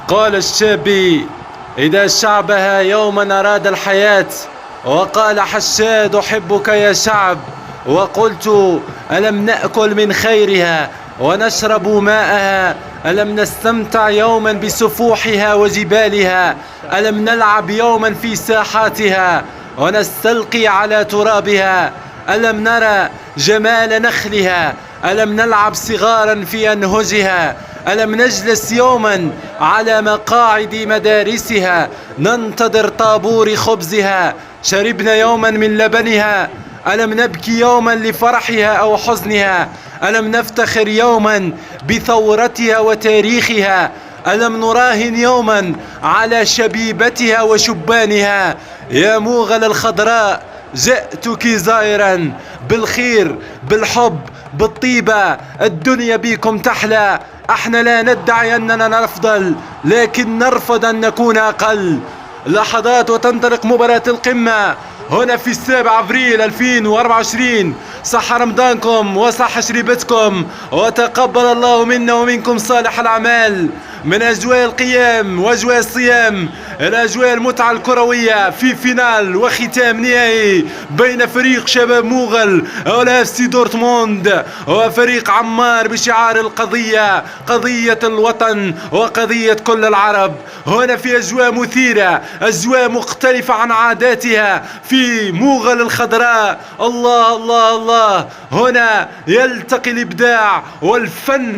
قال الشابي: إذا شعبها يوما أراد الحياة، وقال حشاد: أحبك يا شعب. وقلت: ألم نأكل من خيرها ونشرب ماءها؟ ألم نستمتع يوما بسفوحها وجبالها؟ ألم نلعب يوما في ساحاتها ونستلقي على ترابها؟ ألم نرى جمال نخلها؟ ألم نلعب صغارا في أنهجها؟ ألم نجلس يوما على مقاعد مدارسها ننتظر طابور خبزها؟ شربنا يوما من لبنها؟ ألم نبكي يوما لفرحها أو حزنها؟ ألم نفتخر يوما بثورتها وتاريخها؟ ألم نراهن يوما على شبيبتها وشبانها؟ يا موغل الخضراء، جئتك زائرا بالخير، بالحب، بالطيبة. الدنيا بكم تحلى. احنا لا ندعي أننا نفضل، لكن نرفض أن نكون أقل. لحظات وتنطلق مباراة القمة هنا في 7 أبريل 2024. صح رمضانكم وصح شريبتكم، وتقبل الله منا ومنكم صالح الأعمال. من أجواء القيام وأجواء الصيام إلى أجواء المتعة الكروية في فينال وختام نهائي بين فريق شباب موغل أو FC دورتموند وفريق عمار بشعار القضية، قضية الوطن وقضية كل العرب. هنا في أجواء مثيرة، أجواء مختلفة عن عاداتها في موغل الخضراء. الله الله الله، هنا يلتقي الإبداع والفن.